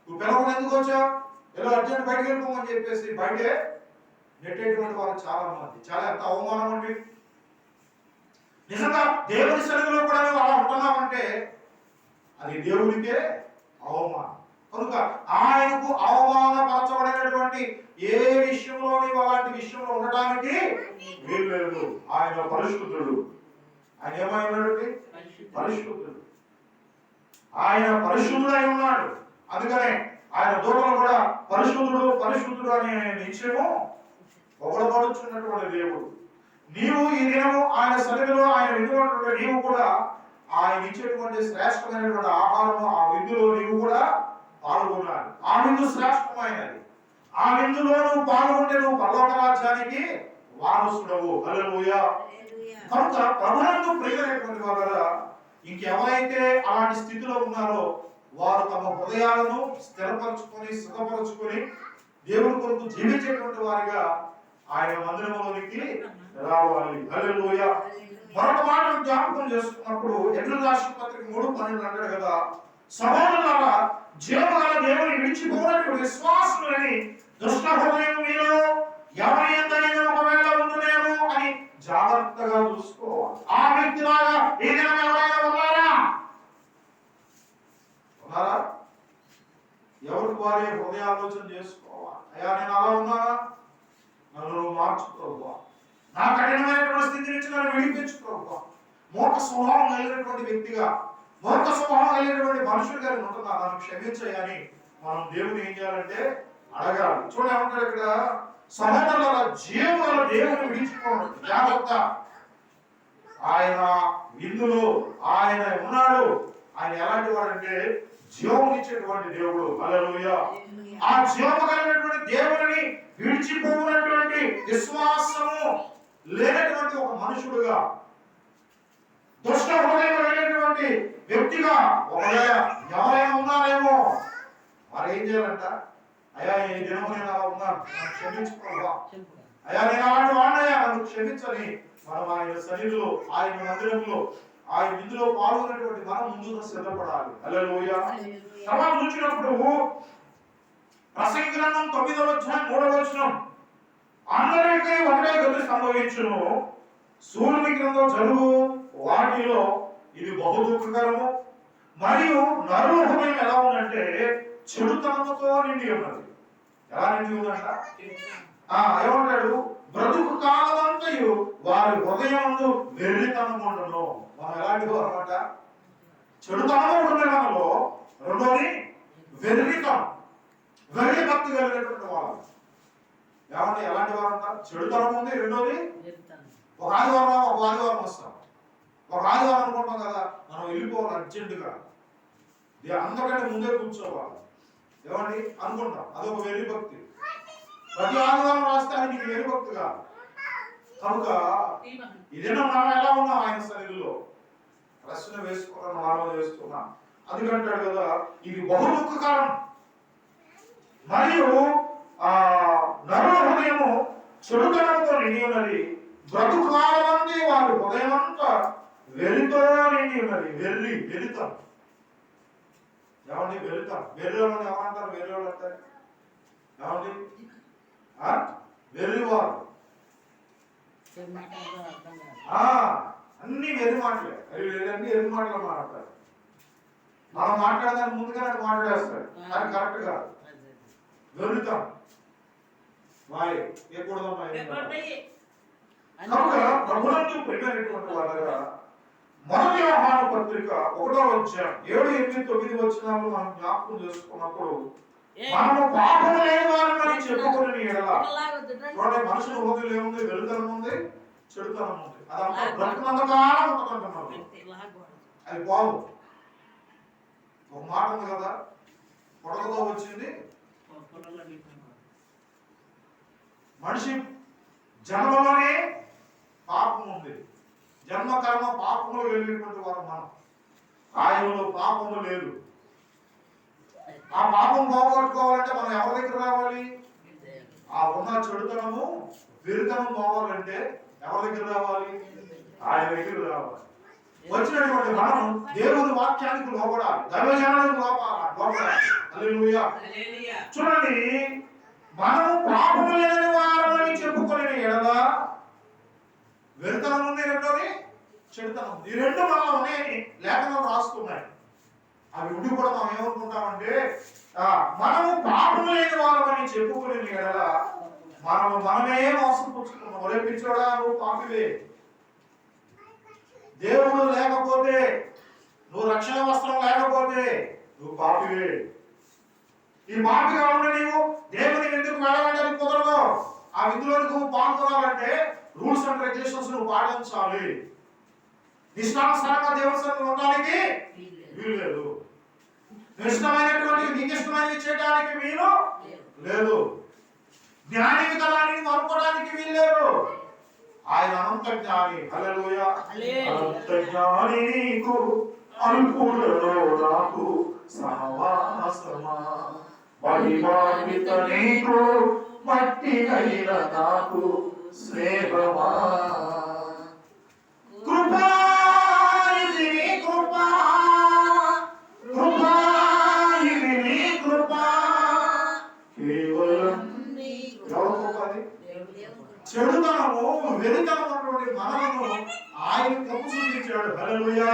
[SPEAKER 1] నువ్వు పిలవకుండా ఎందుకు వచ్చావు? ఏదో అర్జెంట్ బయటకు వెళ్ళిపోమని చెప్పేసి బయటే నెట్టేటువంటి వాళ్ళు చాలా మంది. చాలా ఎంత అవమానం అండి. నిజంగా దేవుని సన్నిధిలో కూడా నువ్వు అలా ఉంటున్నావంటే అది దేవుడికే అవమానం. కనుక ఆయనకు అవమానపరచబడినటువంటి ఏ విషయంలో నీవు అలాంటి విషయంలో ఉండటానికి వీలు లేదు. ఆయన పరిశుద్ధుడు. ఆయన ఏమైనాడు? పరిశుద్ధుడు. ఆయన పరిశుద్ధుడై ఉన్నాడు. అందుకనే ఆయన దూతలు కూడా పరిశుద్ధుడు అని నిత్యము పొగడబడుచున్నటువంటి దేవుడు. నీవు ఈ దినము ఆయన సన్నిధిలో ఆయన విందులో నీవు కూడా ఆయన ఇచ్చేటువంటి శ్రేష్టమైనటువంటి ఆహారము ఆ విందులో నీవు కూడా పాల్గొనాలి. ఆ విందు శ్రేష్టమైనది. ఆ విందులో నువ్వు పాల్గొంటే నువ్వు పరలోక రాజ్యానికి వారసుడవు. హల్లెలూయా. కనుక ప్రభువునందు ప్రియమైనటువంటి వారు ఇంకెవరైతే అలాంటి స్థితిలో ఉన్నారో వారు తమ హృదయాలను స్థిరపరచుకొని సిద్ధపరచుకొని దేవుని కొరకు జీవించేటువంటి వారిగా ఆయన మందిరంలోనికి రావాలి. హల్లెలూయా. మరొక మాట జ్ఞాపకం చేసుకున్నప్పుడు ఎబ్రిల రాసిన పత్రిక 3:12 అంటాడు కదా, సహోదరులారా జీవగల దేవుని విడిచిపోయినటువంటి విశ్వాసులని దుష్ట హృదయం మీలో ఎవరి యందైనా ఒకవేళ ఉండునేమో అని జాగ్రత్తగా చూసుకోవాలి. ఆ వ్యక్తిలాగా ఈ దినం ఎవరైనా ఉన్నారా? ఎవరికి వారే హృదయాలోచన చేసుకోవాలి. అయ్యా నేను అలా ఉన్నానా? నన్ను మార్చు ప్రభువా. నా కఠినమైనటువంటి స్థితి నుంచి నన్ను విడిపించు ప్రభువా. మూర్ఖ స్వభావం కలిగినటువంటి వ్యక్తిగా, మూర్ఖ స్వభావం కలిగినటువంటి మనుషులు కలిగి ఉంటున్నా, నన్ను క్షమించని మనం దేవుని ఏం చేయాలంటే అడగాలి. చూడండి ఏమంటాడు ఇక్కడ, సహోదరుల జీవముల దేవుని విడిచిపోవడం జాగ్రత్త. ఆయన విందులో ఆయన ఉన్నాడు. ఆయన ఎలాంటి వాడంటే జీవం ఇచ్చేటువంటి దేవుడు. హల్లెలూయా. ఆ జీవము కలిగినటువంటి దేవుని విడిచిపోయినటువంటి విశ్వాసము లేనటువంటి ఒక మనుషుడుగా, దుష్ట హృదయం కలిగినటువంటి వ్యక్తిగా ఒకవేళ ఎవరైనా ఉన్నారేమో వారు ఏం చేయాలంట, అయ్యా ఈ దినము నేను అలా ఉన్నాను, నన్ను క్షమించుకోవా. అయ్యా నేను అలాంటి వాడినయ్యా, నన్ను క్షమించని మనం ఆయన సన్నిధిలో, ఆయన మందిరంలో, ఆయన విందులో పాల్గొనేటువంటి మనం ముందుగా సిద్ధపడాలి. హల్లెలూయా. తర్వాత చూసినప్పుడు ప్రసంగి గ్రంథం 9వ అధ్యాయం 3వ వచనం, అందరికీ ఒకటే గతి సంభవించును, సూర్యుని క్రింద జరుగు వాటిలో ఇది బహు దుఃఖకరము, మరియు నరుల హృదయం ఎలా ఉందంటే చెడుతనముతో నిండి ఉన్నది. ఎలా నిండి ఉందంట? ఏమంటాడు, బ్రతుకు కాలమంతయు వారి హృదయమందు వెర్రితనము ఉండను. మనం ఎలాంటి అన్నమాట, చెడుతనము ఉంటుంది మనలో. రెండోది వెర్రితనం, వెర్రి భక్తి కలిగినటువంటి వాళ్ళు. ఏమంటే ఎలాంటి వారు అంటారు? చెడుతనం ఉంది. రెండోది ఒక ఆదివారం వస్తాం, ఒక ఆదివారం అనుకుంటాం కదా, మనం వెళ్ళిపోవాలి అర్జెంటుగా, అందరికంటే ముందే కూర్చోవాలి ఏమండి అనుకుంటాం. అదొక వెర్రి భక్తి. ప్రతి ఆదివారం రాస్తే అది నీకు వెర్రి భక్తి కాదు. కనుక ఇదేనా మనం ఎలా ఉన్నాం ఆయన సన్నిధిలో ప్రశ్న వేసుకోవాలని ఆలోచన చేస్తున్నా. అందుకంటాడు కదా, ఇది బహు దుఃఖకరం, మరియు నరుల హృదయము చెడుతనంతో నిండి ఉన్నది, బ్రతుకు కాలమంది వారి హృదయమంతా వెర్రితో నిండి ఉన్నది. వెర్రితం. ఏమండి వెర్రితం? వెర్రివాళ్ళని ఎవరంటారు? వెర్రివాళ్ళు అంటారు ఏమండి? వెర్రివారు. అన్ని వెర్రి మాటలే, అన్ని ఎర్రి మాటలు మాట్లాడతారు. మనం మాట్లాడదానికి ముందుగానే మాట్లాడేస్తాడు, అది కరెక్ట్ కాదు. వెర్రితం. వాయి ఎక్కడదమ్మా. కనుక ప్రభునందు ప్రియమైనటువంటి వారుగా మొదటి యోహాను పత్రిక 1వ అధ్యాయం 7, 8, 9 వచనాలు మనం జ్ఞాపకం చేసుకున్నప్పుడు, మనము పాపము లేని వారమని చెప్పుకుని ఎడల, చూడండి మనుషుల హృదయంలో ఏముంది? వెలుతనం ఉంది, చెడుతనం ఉంది. అదంతా బ్రతుకున్నంతకాలం ఉంటుందంటున్నారు. అది బాగు. ఒక మాట ఉంది కదా, పొడగతో వచ్చింది మనిషి జన్మలోనే పాపం ఉంది. జన్మ కర్మ పాపములు వెళ్ళినటువంటి వారు మనం. ఆయనలో పాపము లేదు. ఆ పాపం పోగొట్టుకోవాలంటే మనం ఎవరి దగ్గర రావాలి? ఆ ఉన్న చెడుతనము వెరితనం పోవాలంటే ఎవరి దగ్గర రావాలి? ఆయన దగ్గర రావాలి. వచ్చినటువంటి మనం దేవుని వాక్యానికి లోపడాలి, దైవజనానికి లోపడాలి. హల్లెలూయా. చూడండి, మనము పాపము లేని వారమని చెప్పుకొని ఎడల వెరితనం ఉంది, రెండోది చెడుతనం. ఈ రెండు మనలో ఉన్నాయని లేఖనాలు రాస్తున్నాయి. అవి ఉండి కూడా మనం ఏమనుకుంటామంటే, మనము పాపము లేని వారమని చెప్పుకుని ఎడల మనమే మోసం పుచ్చుకున్నాం. ఒరే పిచ్చోడా, నువ్వు పాపివే. దేవుడు లేకపోతే, నువ్వు రక్షణ వస్త్రం లేకపోతే నువ్వు పాపివే. ఈ పాపిగా ఉండి నీవు దేవుని ఎందుకు వెళ్ళడానికి కుదరదు. ఆ విధులకు నువ్వు పాల్గొనాలంటే రూల్స్ అండ్ రెగ్యులేషన్స్ నువ్వు పాటించాలి. నిష్ఠానుసారంగా దేవుని సన్నిధిలో ఉండడానికి వీలు లేదు. ఇష్టమైనటువంటి నీకు ఇష్టమైనవి చేయడానికి వీలు లేదు. జ్ఞాని విధానాన్ని అనుకోవడానికి వీలు లేదు. ఆయన అనంత జ్ఞాని. హల్లెలూయా. అనంత జ్ఞాని నీకు అనుకూలలో నాకు సహవాసమా మహిమాన్విత నీకు మట్టినైన నాకు స్నేహమా కృపా ఇది నీ కృపా కృపా ఇది నీ కృపా కేవలం ఎవరు కృపది చెడుతనము వెరితనం అన్నటువంటి మనలను ఆయన కప్పు చూపించాడు. హల్లెలూయా.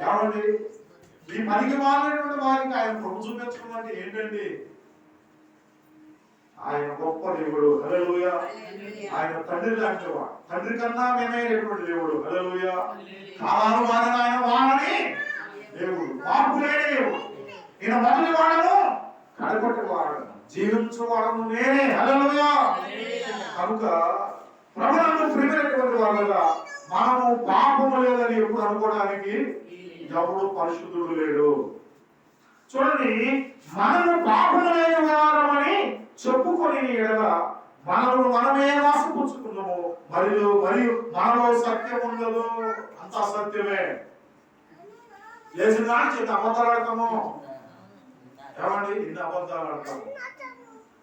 [SPEAKER 1] ఏమండి ఈ పనికి మాలినటువంటి వారికి ఆయన కప్పు చూపించడం అంటే ఏంటండి? ఆయన గొప్ప దేవుడు. హల్లెలూయా. ఆయన తండ్రి లాంటి వాడు, తండ్రి కన్నా మేమైనటువంటి దేవుడు. హల్లెలూయా. కాలాలు మారిన ఆయన వాడని దేవుడు, మార్పు లేని దేవుడు. ఈయన మొదటి వాడను కడపటి వాడను జీవించువాడను నేనే. హల్లెలూయా. కనుక ప్రభువును ప్రియమైనటువంటి వాళ్ళగా మనము పాపము లేదని ఎప్పుడు అనుకోవడానికి ఎవడు పరిశుద్ధుడు లేడు. చూడండి, మనము పాపము లేని వారమని చెప్పుకొని ఎడల మనము మనమే వాసపుచ్చుకున్నాము, మరియు మనలో సత్యం ఉండదు. అంత సత్యమే. లేచిన చేత అబద్ధాలు ఆడతాము. ఏమండి, ఇన్ని అబద్ధాలు ఆడతాము.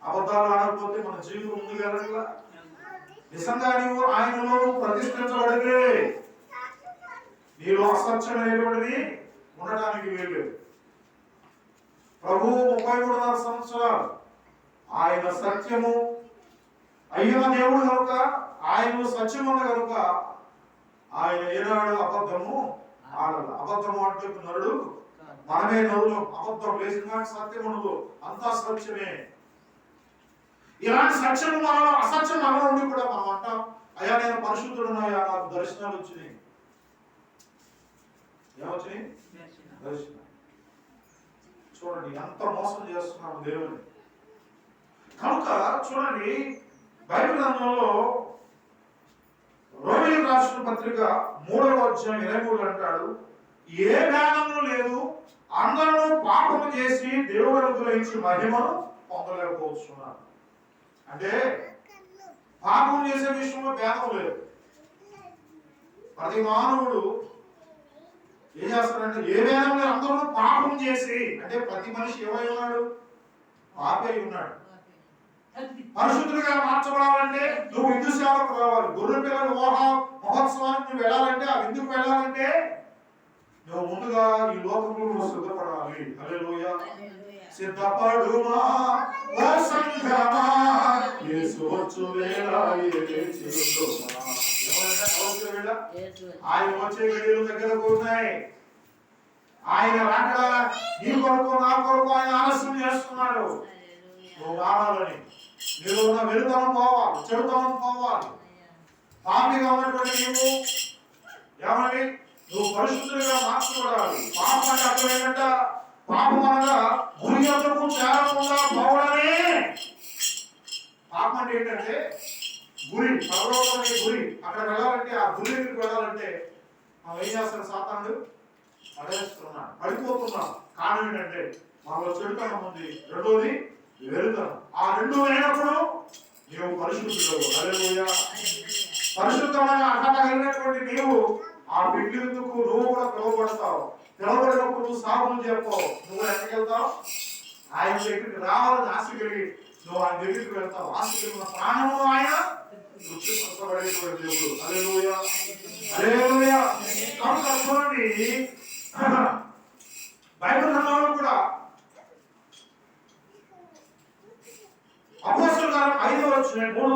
[SPEAKER 1] అబద్ధాలు ఆడకపోతే మన జీవితం ఉంది కదా. నిజంగా నీవు ఆయనలో ప్రతిష్ఠించబడితే నీలో అసత్యమైనటువంటిది ఉండటానికి వీలు. ప్రభువు 33.5 సంవత్సరాలు ఆయన సత్యము అయిన దేవుడు కనుక, ఆయన సత్యము కనుక ఆయన ఏనాడు అబద్ధము ఆడదు. అబద్ధము అంటే నరుడు మనమే నరుడు. అబద్ధం లేచిన సత్యం ఉండదు, అంతా సత్యమే. ఇలాంటి సత్యము మనలో అసత్యం మనలో ఉండి కూడా మనం అంటాం, అయ్యా నేను పరిశుద్ధుడున్నాయా, నాకు దర్శనాలు వచ్చినాయి. ఏమొచ్చినాయి? దర్శనం. చూడండి ఎంత మోసం చేస్తున్నాము దేవుని. కనుక చూడండి, బైబిల్ గ్రంథంలో రోమీయులకు రాసిన పత్రిక 3:23 అంటాడు, ఏ భేదము లేదు, అందరూ పాపము చేసి దేవుడు అనుగ్రహించి మహిమను పొందలేకపోతున్నారు. అంటే పాపం చేసే విషయంలో భేదం లేదు. ప్రతి మానవుడు ఏం చేస్తాడంటే, ఏ భేదం లేదు, అందరూ పాపం చేసి, అంటే ప్రతి మనిషి ఏమై ఉన్నాడు? పాపి అయి ఉన్నాడు. పరిశుద్ధులుగా మార్చబడాలంటే నువ్వు విందు సేవకు రావాలి. గొర్రె పిల్లల మహోత్సవానికి నువ్వు వెళ్ళాలంటే, ఆ విందుకు వెళ్ళాలంటే నువ్వు ముందుగా ఈ లోకంలో నువ్వు సిద్ధపడాలి. హల్లెలూయా. సిద్ధపడుమా ఓ సంఘమా, యేసు వచ్చు వేళ చేరుకోమా. ఆయన వచ్చే గడియలు దగ్గరకు ఉన్నాయి. ఆయన రాకడ నీ కొరకు నా కొరకు ఆయన ఆలస్యం చేస్తున్నాడు. నువ్వు రావాలని, నీలో ఉన్న వెలుతనం పోవాలి, చెడుతనం పోవాలి. పాపిగా ఉన్నటువంటి నీవు ఏమని నువ్వు పరిశుద్ధులుగా మార్చబడాలి. పాపం అంటే అర్థం ఏంటంట? పాపం అనగా గురి యొద్దకు చేరకుండా పోవడమే. పాపం అంటే ఏంటంటే గురి, పరలోకమైన గురి. అక్కడ వెళ్ళాలంటే, ఆ గురి దగ్గరికి వెళ్ళాలంటే మనం ఏం చేస్తాడు? సాతానుడు పడేస్తున్నాడు, పడిపోతున్నాం. కారణం ఏంటంటే మనలో చెడుతనం ఉంది, రెండోది వెలుతనం. ఆ రెండు లేనప్పుడు నీవు పరిశుద్ధుడు. హల్లెలూయా. పరిశుద్ధమైన అర్హత కలిగినటువంటి నీవు ఆ బిడ్డకు నువ్వు కూడా పిలువబడతావు. పిలువబడినప్పుడు నువ్వు సాగులు చెప్పావు. నువ్వు ఎక్కడికి వెళ్తావు? ఆయన దగ్గరికి రావాలని ఆశ కలిగి నువ్వు ఆయన దగ్గరికి వెళ్తావు. ఆశ కలిగిన ప్రాణము ఆయన తృప్తిపరచబడేటువంటి దేవుడు. హల్లెలూయా. హల్లెలూయా. కాబట్టి చూడండి, బైబిల్ గ్రంథంలో కూడా అపోస్తలుల కార్యం 5:3-9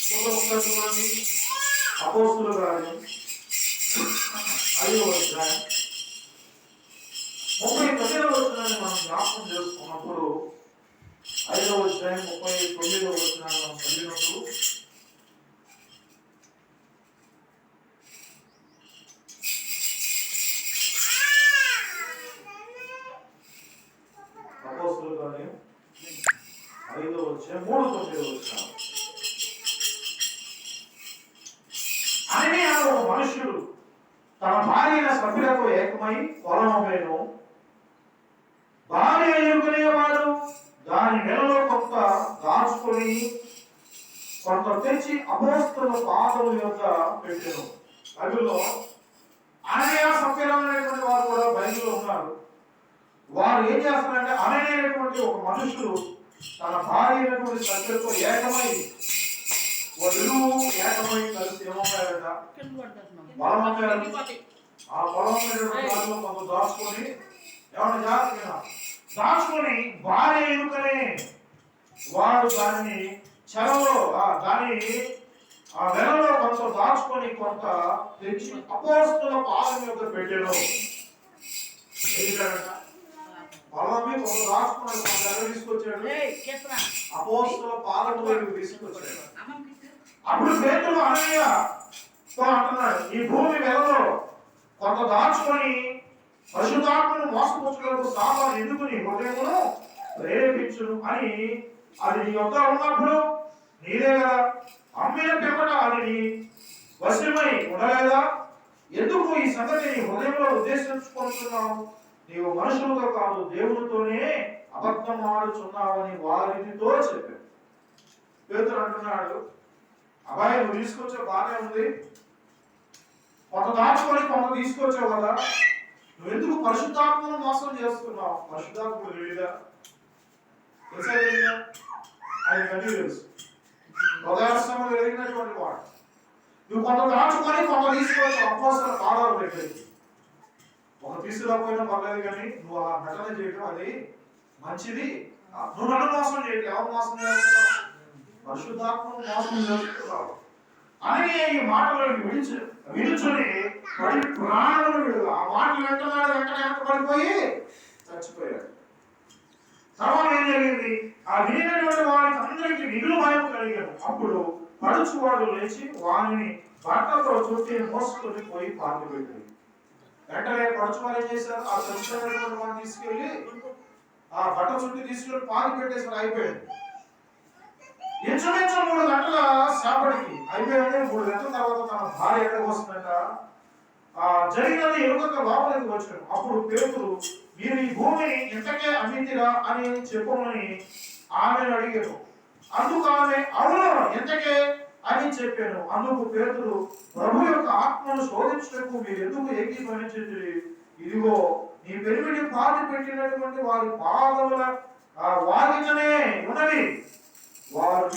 [SPEAKER 1] చూడండి. అపోస్తలుల కార్యం 5:39 మనం జ్ఞాపకం చేసుకున్నప్పుడు, 5:39 మనం చదివినప్పుడు అపోస్తలుల కార్యం 5:3-9 ఆయన మనుషుడు తన భార్య సభ్యులతో ఏకమై పొలమేను భార్య ఎన్నుకునేవాడు దాని నెలలో కొంత దాచుకొని కొంత తెచ్చి అపోస్తలుల పాదముల యొక్క పెట్టెను. అందులో అననీయ సఫీరా అనేటువంటి వారు కూడా బైబిల్లో ఉన్నారు. వారు ఏం చేస్తారంటే అననీయ అనేటువంటి ఒక మనుషుడు తన భార్య అయినటువంటి సత్యతో ఏకమై వాళ్ళు ఏకమై కలిసి ఏమవుతారట ఆ పొలం కొంత దాచుకొని ఏమన్నా జాగ్రత్తగా దాచుకొని భార్య ఎన్నుకనే వాడు దానిని చెరలో దాని ఆ వెలలో కొంత దాచుకొని కొంత తెచ్చి అపోస్తుల పాదం యొక్క పెట్టెలో పొలమే కొంత దాచుకున్నాడు, కొంత దగ్గర తీసుకొచ్చాడు, అపోస్తుల పాదం దగ్గర తీసుకొచ్చాడు. అప్పుడు పేతురు అననీయతో అంటున్నాడు, ఈ భూమి వెలలో కొంత దాచుకొని పరిశుద్ధాత్మను మోసపుచ్చుటకు సాతాను ఎందుకు నీ హృదయమును ప్రేరేపించును అని, అది నీ యొద్ద ఉన్నప్పుడు నీదే కదా, అమ్మిన పిమ్మట అది నీ వశమై ఉండలేదా? ఎందుకు ఈ సంగతి నీ హృదయంలో ఉద్దేశించుకుంటున్నావు? నీవు మనుషులతో కాదు దేవునితోనే అబద్ధం ఆడుచున్నావని వారితో చెప్పాడు. పేతురు అంటున్నాడు, అబ్బాయి నువ్వు తీసుకొచ్చావు బాగానే ఉంది, కొంత దాచుకొని కొంత తీసుకొచ్చావు కదా, నువ్వెందుకు పరిశుద్ధాత్మను మోసం చేస్తున్నావు? పరిశుద్ధాత్ముడు తెలియదా? ఆయన కన్నీ తెలుసు, హృదయస్థములు ఎరిగినటువంటి వాడు. నువ్వు కొంత దాచుకొని కొంత తీసుకొచ్చావు అపోస్తల పాదాల దగ్గరికి. ఒక తీసుకురాకపోయినా పర్లేదు, కానీ నువ్వు ఆ నటన చేయడం అది మంచిది. నువ్వు నన్ను మోసం చేయటం, ఎవరు మోసం చేస్తున్నావు? పరిశుద్ధాత్మను మోసం చేస్తున్నావు అని ఈ మాటలను వినుచుని పడి ప్రాణములు విడుదల. ఆ మాటలు వెంటనే పడిపోయి చచ్చిపోయాడు. తర్వాత ఏం జరిగింది? ఆ వినినటువంటి వారికి అందరికీ మిగులు భయం కలిగారు. అప్పుడు పడుచువాడు లేచి వారిని బట్టతో చుట్టి మోసుకొని పోయి పాతి పెట్టారు. వెంటనే పడుచువారు ఏం చేశారు? ఆ చచ్చిపోయినటువంటి వాడిని తీసుకెళ్లి ఆ బట్ట చుట్టి తీసుకెళ్లి పాతి పెట్టేసి అయిపోయాడు. ఇంచుమించు 3 గంటల సేపటికి అయిపోయింది. 3 గంటల తర్వాత తన భార్య ఎక్కడికి వస్తుందంట, జరిగినది ఎరుకక లోపలికి వచ్చాడు. అప్పుడు పేతురు, మీరు ఈ భూమిని ఇంతకే అమ్మితిరా అని చెప్పమని ఆమెను అడిగారు. అందుకు ఆమె, అవును ఎంతకే అని చెప్పాను. అందుకు పేతురు, ప్రభు యొక్క ఆత్మను శోధించటకు మీరు ఎందుకు ఏకీభవించింది? ఇదిగో నీ పెరిమిడి పాతి పెట్టినటువంటి వారి పాదముల వారితోనే ఉన్నది. వారు